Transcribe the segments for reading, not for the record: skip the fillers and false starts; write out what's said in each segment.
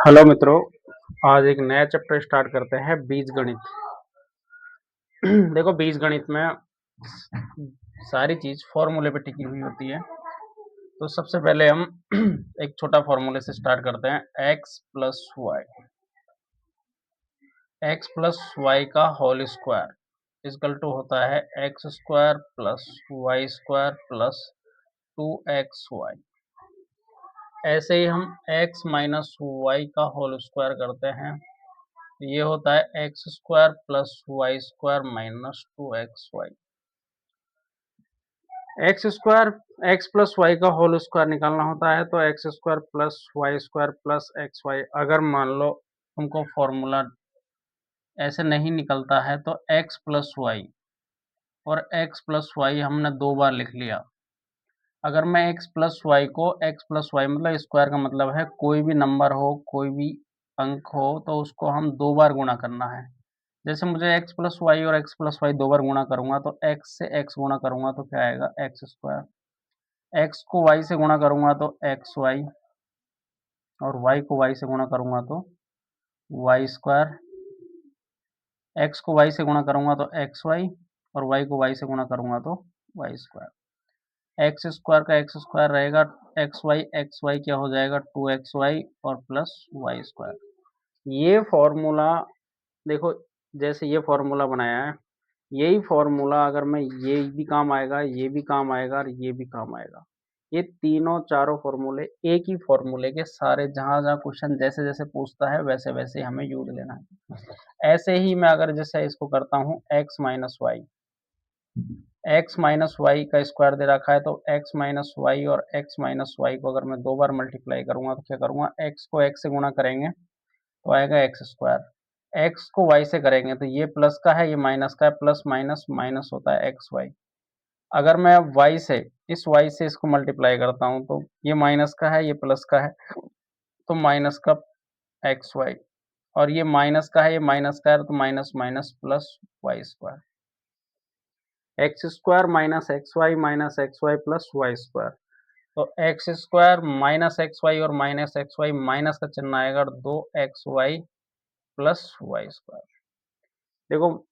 Hello मित्रों, आज एक नया चैप्टर स्टार्ट करते हैं बीजगणित। देखो बीजगणित में सारी चीज फॉर्मूले पे टिकी हुई होती है। तो सबसे पहले हम एक छोटा फॉर्मूले से स्टार्ट करते हैं। एक्स प्लस वाई का होल स्क्वायर इक्वल टू होता है x square plus Y square plus 2xy। ऐसे ही हम x माइनस वाई का होल स्क्वायर करते हैं, ये होता है x square plus Y square minus 2xy। X square X plus Y का होल स्क्वायर निकालना होता है तो x square plus Y square plus X Y. अगर मान लो तुमको फॉर्मूला ऐसे नहीं निकलता है तो एक्स प्लस वाई और एक्स प्लस वाई हमने दो बार लिख लिया। अगर मैं एक्स प्लस वाई को एक्स प्लस वाई मतलब स्क्वायर का मतलब है कोई भी नंबर हो, कोई भी अंक हो तो उसको हम दो बार गुणा करना है। जैसे मुझे एक्स प्लस वाई और एक्स प्लस वाई दो बार गुणा करूंगा तो एक्स से एक्स गुणा करूंगा तो क्या आएगा एक्स स्क्वायर। एक्स को वाई से गुणा करूंगा तो एक्स वाई और वाई को वाई से गुणा करूंगा तो वाई स्क्वायर। एक्स को वाई से गुणा करूंगा तो एक्स वाई और वाई को वाई से गुणा करूंगा तो वाई स्क्वायर। एक्स स्क्वायर का एक्स स्क्वायर रहेगा एक्स वाई क्या हो जाएगा 2xy और प्लस वाई स्क्वायर। ये फॉर्मूला देखो, जैसे ये फॉर्मूला बनाया है, यही फॉर्मूला अगर मैं ये भी काम आएगा, ये भी काम आएगा और ये भी काम आएगा। ये तीनों चारों फॉर्मूले एक ही फॉर्मूले के सारे, जहां जहां क्वेश्चन जैसे जैसे पूछता है वैसे वैसे हमें यूज लेना है। ऐसे ही मैं अगर जैसे इसको करता हूँ एक्स माइनस वाई का स्क्वायर दे रखा है तो एक्स माइनस वाई और एक्स माइनस वाई को अगर मैं दो बार मल्टीप्लाई करूंगा तो क्या करूंगा, एक्स को एक्स से गुणा करेंगे तो आएगा एक्स स्क्वायर। एक्स को वाई से करेंगे तो ये प्लस का है, ये माइनस का है, प्लस माइनस माइनस होता है एक्स वाई। अगर मैं वाई से इस वाई से इसको मल्टीप्लाई करता हूँ तो ये माइनस का है, ये प्लस का है, तो माइनस का एक्स वाई। और ये माइनस का है, ये माइनस का है, तो minus minus plus Y square. X square minus x Y plus Y square. तो x square minus x Y और माइनस एक्स वाई, माइनस का चिन्ह आएगा, दो X Y plus Y square. देखो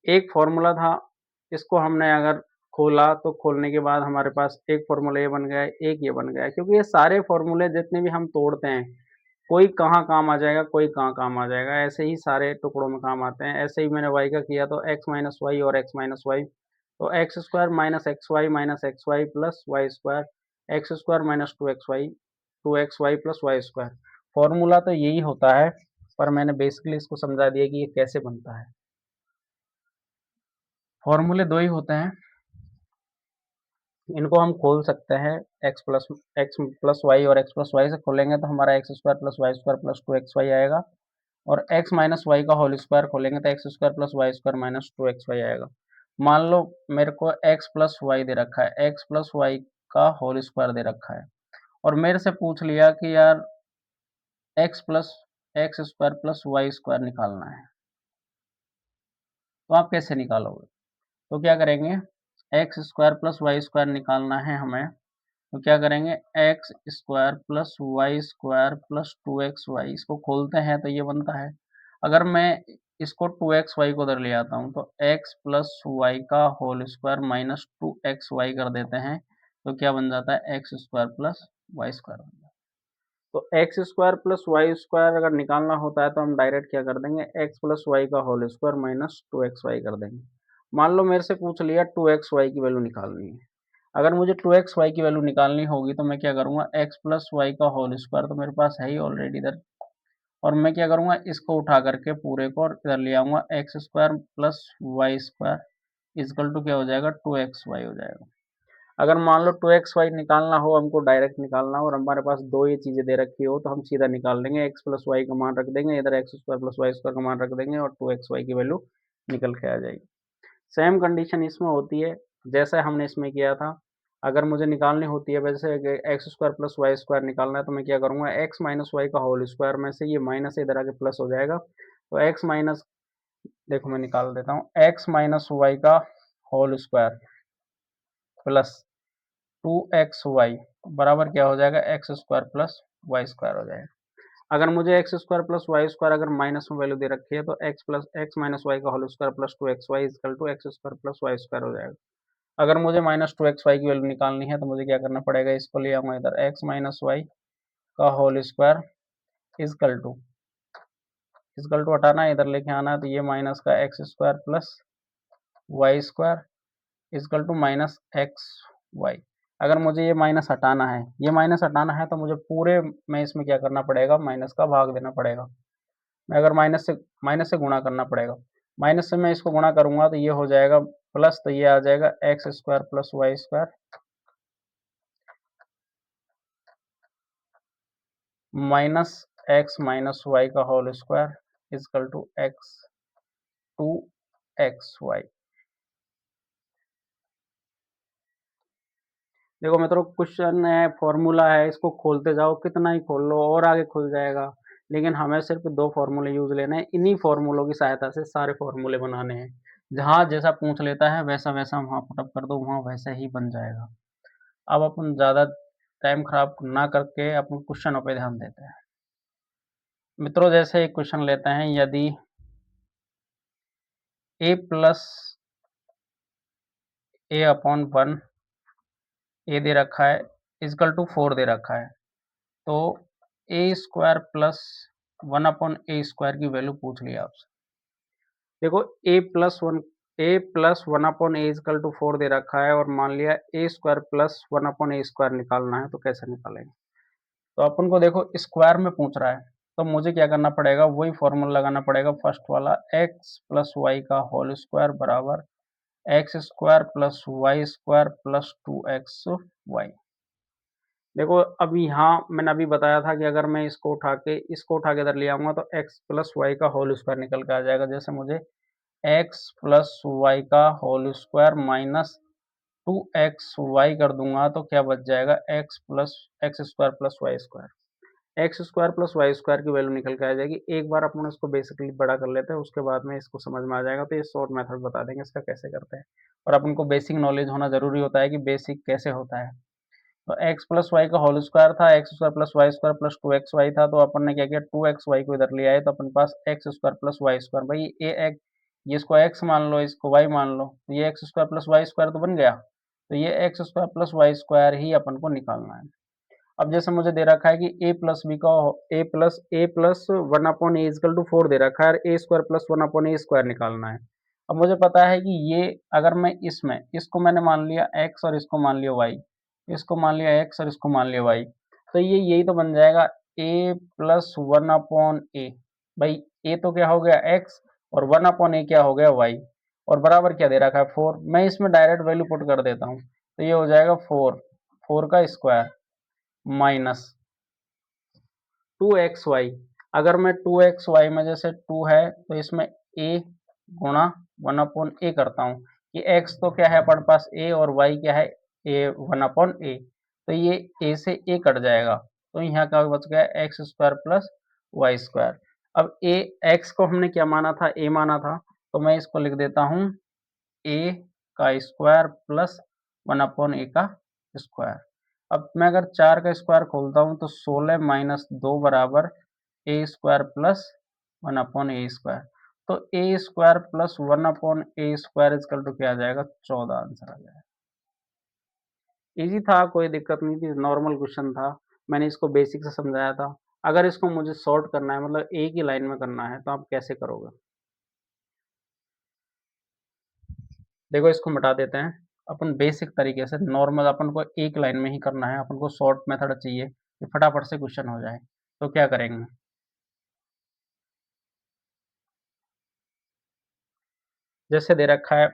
एक फॉर्मूला था, इसको हमने अगर खोला तो खोलने के बाद हमारे पास एक फॉर्मूला ये बन गया है, एक ये बन गया है। क्योंकि ये सारे फॉर्मूले जितने भी हम तोड़ते हैं, कोई कहाँ काम आ जाएगा, कोई कहाँ काम आ जाएगा, ऐसे ही सारे टुकड़ों में काम आते हैं। ऐसे ही मैंने वाई का किया तो एक्स माइनस वाई और एक्स माइनस वाई, तो x square minus x Y plus Y square, x square minus two x Y plus Y square. Formula तो यही होता है, पर मैंने बेसिकली इसको समझा दिया कि ये कैसे बनता है। फॉर्मूले दो ही होते हैं, इनको हम खोल सकते हैं। एक्स प्लस वाई और एक्स प्लस वाई से खोलेंगे तो हमारा x square plus Y square plus 2xy आएगा। और एक्स माइनस वाई का होल स्क्वायर खोलेंगे तो x square plus Y square minus 2xy आएगा। मान लो मेरे को एक्स प्लस वाई दे रखा है, एक्स प्लस वाई का होल स्क्वायर दे रखा है, और मेरे से पूछ लिया कि यार x square plus Y square निकालना है, तो आप कैसे निकालोगे? तो क्या करेंगे, x square plus Y square निकालना है हमें, तो क्या करेंगे, x square plus Y square plus 2xy, इसको खोलते हैं तो ये बनता है। अगर मैं इसको 2xy को उधर ले आता हूँ तो x प्लस वाई का होल स्क्वायर माइनस 2xy कर देते हैं, तो क्या बन जाता है, x square plus Y square बन जाता है। तो x square plus Y square अगर निकालना होता है तो हम डायरेक्ट क्या कर देंगे, एक्स प्लस वाई का होल स्क्वायर माइनस 2xy कर देंगे। मान लो मेरे से पूछ लिया 2xy की वैल्यू निकालनी है। अगर मुझे 2xy की वैल्यू निकालनी होगी तो मैं क्या करूंगा, x प्लस वाई का होल स्क्वायर तो मेरे पास है ही ऑलरेडी इधर, और मैं क्या करूंगा, इसको उठा करके पूरे को इधर ले आऊंगा, x square plus Y square is equal to क्या हो जाएगा, 2xy हो जाएगा। अगर मान लो 2xy निकालना हो, हमको डायरेक्ट निकालना हो और हमारे पास दो ये चीजें दे रखी हो, तो हम सीधा निकाल लेंगे, एक्स प्लस वाई का मान रख देंगे इधर, x square plus Y square का मान रख देंगे और 2xy की वैल्यू निकल के आ जाएगी। सेम कंडीशन इसमें होती है जैसा हमने इसमें किया था। अगर मुझे निकालनी होती है वैसे x square plus Y square निकालना है तो मैं क्या करूंगा, एक्स माइनस वाई का होल स्क्वायर में से ये माइनस इधर आके प्लस हो जाएगा, तो एक्स माइनस, देखो मैं निकाल देता हूँ, एक्स माइनस वाई का होल स्क्वायर प्लस 2xy बराबर क्या हो जाएगा, x square plus Y square हो जाएगा। अगर मुझे x square plus Y square अगर माइनस में वैल्यू दे रखी है तो एक्स माइनस वाई का whole square plus 2xy equal to x square plus Y square हो जाएगा। अगर मुझे माइनस 2xy की वैल्यू निकालनी है तो मुझे क्या करना पड़ेगा, इसको ले आऊंगा इधर, एक्स माइनस वाई का होल स्क्वायर इक्वल टू हटाना है, इधर लेके आना है, तो ये माइनस का x square plus Y square equal to minus x Y. अगर मुझे ये माइनस हटाना है, तो मुझे पूरे में इसमें क्या करना पड़ेगा, माइनस का भाग देना पड़ेगा। मैं अगर माइनस से गुणा करना पड़ेगा, माइनस से मैं इसको गुणा करूंगा तो ये हो जाएगा प्लस, तो ये आ जाएगा x square plus Y square minus X minus Y का whole square equal to X two x Y. देखो मित्रों, क्वेश्चन है, फॉर्मूला है, इसको खोलते जाओ, कितना ही खोल लो और आगे खुल जाएगा, लेकिन हमें सिर्फ दो फॉर्मूले यूज लेने हैं, इन्हीं फॉर्मूलों की सहायता से सारे फॉर्मूले बनाने हैं। जहाँ जैसा पूछ लेता है वैसा वैसा वहाँ पुटअप कर दो, वहाँ वैसा ही बन जाएगा। अब अपन ज़्यादा टाइम खराब ना करके अपन क्वेश्चनों पे ध्यान देते हैं। मित्रों, जैसे एक क्वेश्चन लेते हैं, यदि a plus A upon one A दे रखा है इजकल टू 4 दे रखा है, तो ए स्क्वायर प्लस वन अपॉन ए स्क्वायर की वैल्यू पूछ लिया आपसे। देखो A plus one upon A is equal to 4 दे रखा है और मान लिया A square plus one upon A square निकालना है, तो कैसे निकालेंगे। तो अपन को देखो स्क्वायर में पूछ रहा है, तो मुझे क्या करना पड़ेगा, वही फॉर्मूला लगाना पड़ेगा फर्स्ट वाला, एक्स प्लस वाई का होल स्क्वायर बराबर x square plus Y square plus 2xy। देखो अब यहाँ मैंने अभी बताया था कि अगर मैं इसको उठा के इधर ले आऊंगा तो एक्स प्लस वाई का होल स्क्वायर निकल के आ जाएगा। जैसे मुझे एक्स प्लस वाई का होल स्क्वायर माइनस 2xy कर दूंगा तो क्या बच जाएगा, x square plus Y square. X square plus Y square की वैल्यू निकल के आ जाएगी। एक बार अपन इसको बेसिकली बड़ा कर लेते हैं, उसके बाद में इसको समझ में आ जाएगा, तो ये शॉर्ट मेथड बता देंगे इसका कैसे करते हैं। और अपन को बेसिक नॉलेज होना जरूरी होता है कि बेसिक कैसे होता है। तो एक्स प्लस वाई का होल स्क्वायर था, x square plus Y square plus 2xy था, तो अपन ने क्या किया, 2xy को इधर ले आए, तो अपन पास X square plus Y square, भाई ये इसको x मान लो, इसको y मान लो, तो ये X square plus Y square तो बन गया। तो ये X square plus Y square ही अपन को निकालना है। अब जैसे मुझे दे रखा है कि a plus one upon A is equal to 4 दे रखा है, a square plus one upon A square निकालना है। अब मुझे पता है कि ये अगर मैं इसको मैंने मान लिया x और इसको मान लिया y, इसको मान लिया x और इसको मान लिया y, तो ये यही तो बन जाएगा ए प्लस वन अपॉन ए। भाई ए तो क्या हो गया x और वन अपॉन ए क्या हो गया y, और बराबर क्या दे रखा है 4। मैं इसमें डायरेक्ट वैल्यू पुट कर देता हूँ, तो ये हो जाएगा 4 का स्क्वायर माइनस 2xy। अगर मैं 2xy में जैसे 2 है तो इसमें a गुणा वन अपॉन ए करता हूँ, कि x तो क्या है अपने पास a और y क्या है a वन अपॉन ए, तो ये a से a कट जाएगा, तो यहाँ का बच गया x square plus Y square. अब a x को हमने क्या माना था, a माना था, तो मैं इसको लिख देता हूँ a का स्क्वायर प्लस वन अपॉन ए का स्क्वायर। अब मैं अगर 4 का स्क्वायर खोलता हूँ तो 16 माइनस 2 बराबर a square plus one upon A square. तो ए square plus one upon A square is equal to क्या आ जाएगा, 14 आंसर आ जाएगा। इजी था, कोई दिक्कत नहीं थी, नॉर्मल क्वेश्चन था, मैंने इसको बेसिक से समझाया था। अगर इसको मुझे शॉर्ट करना है, मतलब एक ही लाइन में करना है, तो आप कैसे करोगे। देखो इसको मिटा देते हैं, अपन बेसिक तरीके से नॉर्मल अपन को एक लाइन में ही करना है, अपन को शॉर्ट मेथड चाहिए कि फटाफट से क्वेश्चन हो जाए। तो क्या करेंगे, जैसे दे रखा है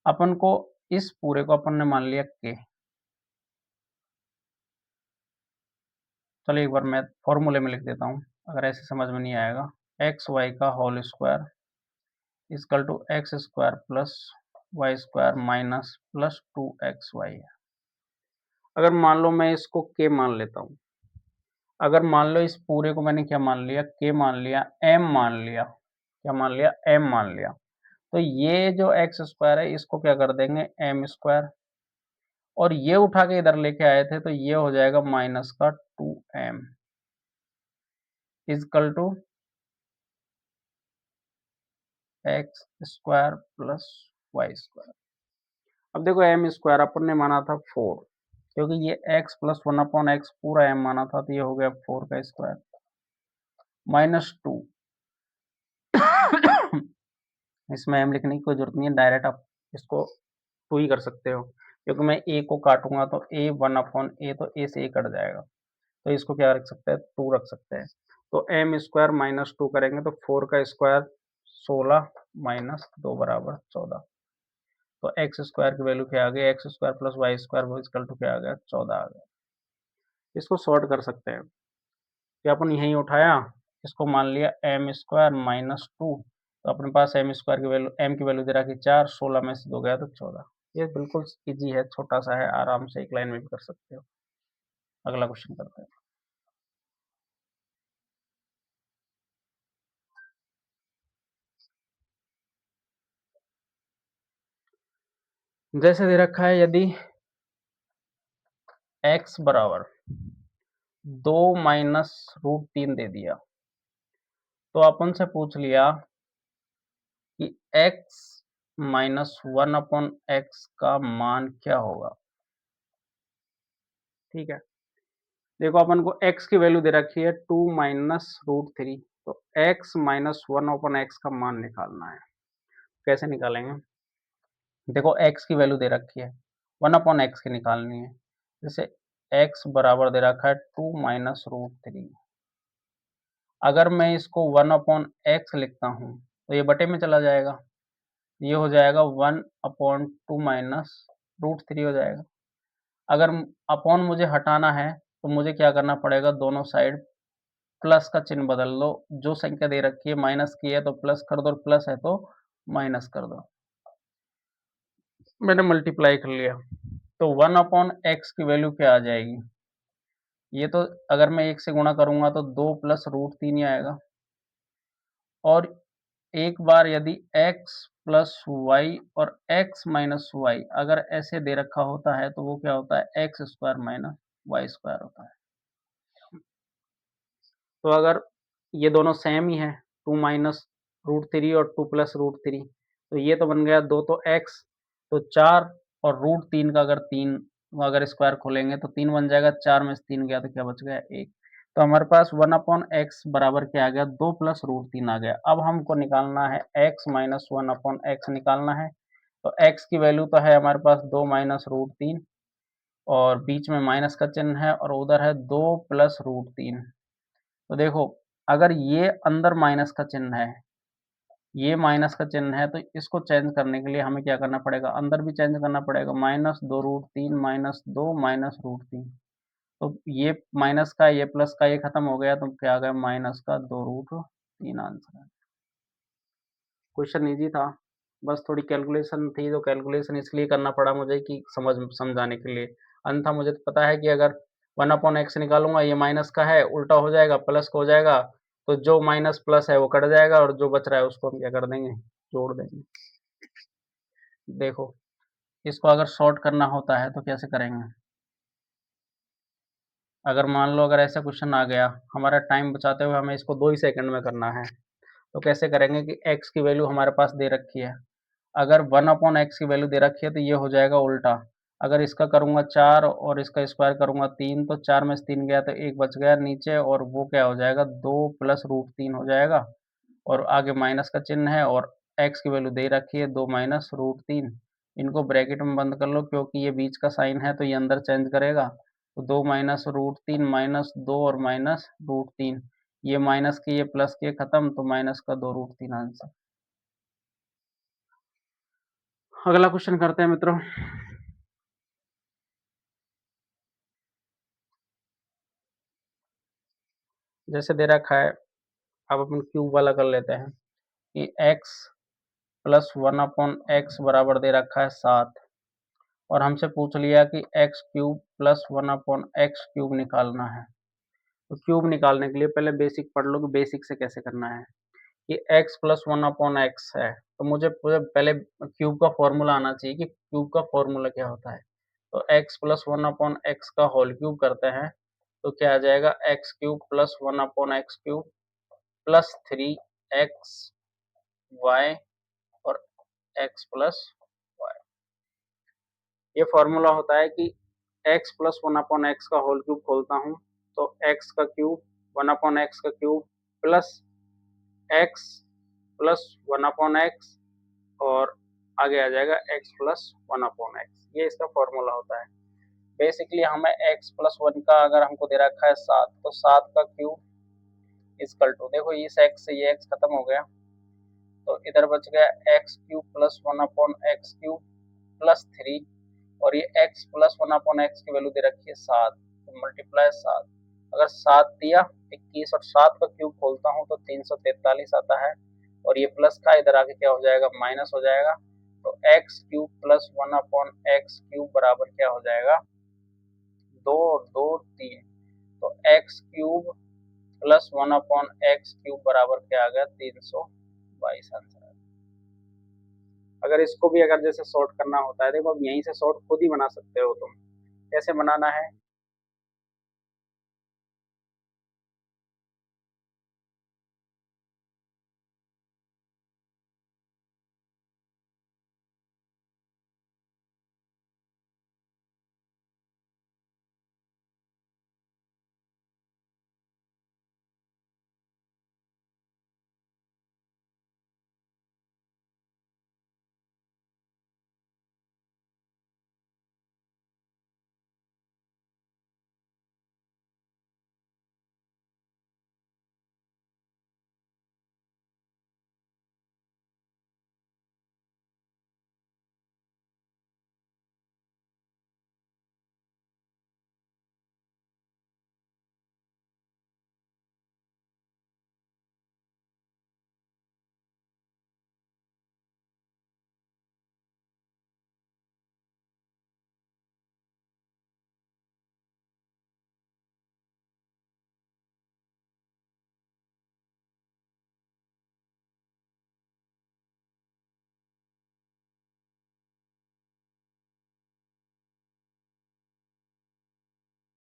अपन को, इस पूरे को अपन ने मान लिया के। चलो एक बार मैं फॉर्मूले में लिख देता हूँ, अगर ऐसे समझ में नहीं आएगा। एक्स वाई का whole square is equal to x square plus Y square minus plus 2xy है। अगर मान लो मैं इसको के मान लेता हूँ, अगर मान लो इस पूरे को मैंने क्या मान लिया, के मान लिया, एम मान लिया, क्या मान लिया, एम मान लिया, तो ये जो एक्स स्क्वायर है इसको क्या कर देंगे, एम स्क्वायर, और ये उठा के इधर लेके आए थे तो ये हो जाएगा माइनस का 2m। Equal to x square plus Y square. अब देखो एम स्क्वायर अपन ने माना था 4, क्योंकि ये x प्लस 1/x पूरा m माना था, तो ये हो गया 4 का स्क्वायर -2। इसमें m लिखने की कोई जरूरत नहीं है, डायरेक्ट आप इसको 2 ही कर सकते हो, क्योंकि मैं a को काटूंगा तो a 1/a, तो a से a कट जाएगा, तो इसको क्या रख सकते हैं, 2 रख सकते हैं। तो m स्क्वायर -2 करेंगे तो 4 का स्क्वायर 16 -2 बराबर 14। तो एक्स स्क्वायर की वैल्यू क्या आ गई, x square plus Y square वो इक्वल टू क्या आ गया, 14 आ गया। इसको सॉर्ट कर सकते हैं, कि अपन यहीं उठाया, इसको मान लिया एम स्क्वायर -2, तो अपने पास एम स्क्वायर की वैल्यू, एम की वैल्यू दे रहा कि 4, 16 में से 2 गया तो 14। ये बिल्कुल इजी है, छोटा सा है, आराम से एक लाइन में भी कर सकते हो। अगला क्वेश्चन करते हैं। जैसे दे रखा है, यदि x बराबर 2 -√3 दे दिया, तो अपन से पूछ लिया कि x -1/x का मान क्या होगा। ठीक है, देखो अपन को x की वैल्यू दे रखी है 2 -√3, तो x -1/x का मान निकालना है। कैसे निकालेंगे, देखो x की वैल्यू दे रखी है, 1/x की निकालनी है। जैसे x बराबर दे रखा है 2 -√3, अगर मैं इसको 1/x लिखता हूँ तो ये बटे में चला जाएगा, ये हो जाएगा 1/2 -√3 हो जाएगा। अगर अपॉन मुझे हटाना है तो मुझे क्या करना पड़ेगा, दोनों साइड प्लस का चिन्ह बदल दो, जो संख्या दे रखी है माइनस की है तो प्लस कर दो, और प्लस है तो माइनस कर दो। मैंने मल्टीप्लाई कर लिया, तो 1/x की वैल्यू क्या आ जाएगी, ये तो अगर मैं 1 से गुणा करूंगा तो 2 +√3 ही आएगा। और एक बार यदि x प्लस वाई और x माइनस वाई अगर ऐसे दे रखा होता है, तो वो क्या होता है, x square minus y square होता है। तो अगर ये दोनों सेम ही है, 2 -√3 और 2 +√3, तो ये तो बन गया 2 तो x, तो 4 और √3 का अगर 3 अगर स्क्वायर खोलेंगे तो 3 बन जाएगा, 4 में से 3 गया तो क्या बच गया, 1। तो हमारे पास 1/x बराबर क्या आ गया, 2 +√3 आ गया। अब हमको निकालना है x माइनस 1/x निकालना है, तो x की वैल्यू तो है हमारे पास 2 -√3, और बीच में माइनस का चिन्ह है, और उधर है 2 +√3। तो देखो, अगर ये अंदर माइनस का चिन्ह है, ये माइनस का चिन्ह है, तो इसको चेंज करने के लिए हमें क्या करना पड़ेगा, अंदर भी चेंज करना पड़ेगा, -2√3 -2 -√3। तो ये माइनस का, ये प्लस का, ये खत्म हो गया, तो क्या आ गया, माइनस का 2√3 आंसर है। क्वेश्चन इजी था, बस थोड़ी कैलकुलेशन थी, तो कैलकुलेशन इसलिए करना पड़ा मुझे कि समझाने के लिए। अन्यथा मुझे तो पता है कि अगर 1/x निकालूंगा, ये माइनस का है, उल्टा हो जाएगा, प्लस का हो जाएगा, तो जो माइनस प्लस है वो कट जाएगा, और जो बच रहा है उसको हम क्या कर देंगे, जोड़ देंगे। देखो, इसको अगर शॉर्ट करना होता है तो कैसे करेंगे, अगर मान लो अगर ऐसा क्वेश्चन आ गया, हमारा टाइम बचाते हुए हमें इसको 2 ही सेकंड में करना है, तो कैसे करेंगे कि x की वैल्यू हमारे पास दे रखी है, अगर 1/x की वैल्यू दे रखी है तो ये हो जाएगा उल्टा। अगर इसका करूंगा 4 और इसका स्क्वायर करूंगा 3, तो 4 में से 3 गया तो 1 बच गया नीचे, और वो क्या हो जाएगा, 2 +√3 हो जाएगा, और आगे माइनस का चिन्ह है, और x की वैल्यू दे रखी है 2 -√3। इनको ब्रैकेट में बंद कर लो, क्योंकि ये बीच का साइन है तो ये अंदर चेंज करेगा, तो 2 -√3 -2 और -√3, ये माइनस के ये प्लस के खत्म, तो माइनस का 2√3 आंसर। अगला क्वेश्चन करते हैं मित्रों। जैसे दे रखा है, अब अपन क्यूब वाला कर लेते हैं, कि x प्लस 1/x बराबर दे रखा है 7, और हमसे पूछ लिया कि x cube plus 1/x cube निकालना है। तो क्यूब निकालने के लिए पहले बेसिक पढ़ लो कि बेसिक से कैसे करना है, कि x प्लस 1/x है, तो मुझे पहले क्यूब का फॉर्मूला आना चाहिए कि क्यूब का फॉर्मूला क्या होता है। तो x प्लस 1/x का होल क्यूब करते हैं, तो क्या आ जाएगा x cube plus 1/x³ plus 3xy और x प्लस वाई। ये फॉर्मूला होता है कि x प्लस 1/x का होल क्यूब खोलता हूँ तो x का क्यूब 1/x का cube plus x plus 1/x और आगे आ जाएगा x प्लस 1/x। ये इसका फॉर्मूला होता है। बेसिकली हमें x प्लस 1 का अगर हमको दे रखा है 7 तो 7 का क्यूब इक्वल टू, देखो इस x से ये x खत्म हो गया तो इधर बच गया x cube plus 1/x³ plus 3 और ये x प्लस 1/x की वैल्यू दे रखी है 7 तो मल्टीप्लाई 7। अगर 7 दिया 21 और 7 का क्यूब खोलता हूँ तो 343 आता है और ये प्लस का इधर आके क्या हो जाएगा माइनस हो जाएगा तो एक्स क्यूब प्लस 1/x³ बराबर क्या हो जाएगा 2 और 2 3 तो एक्स क्यूब प्लस 1/x³ बराबर क्या आ गया 322 आंसर। अगर इसको भी अगर जैसे सॉर्ट करना होता है, देखो अब यहीं से सॉर्ट खुद ही बना सकते हो तुम। कैसे बनाना है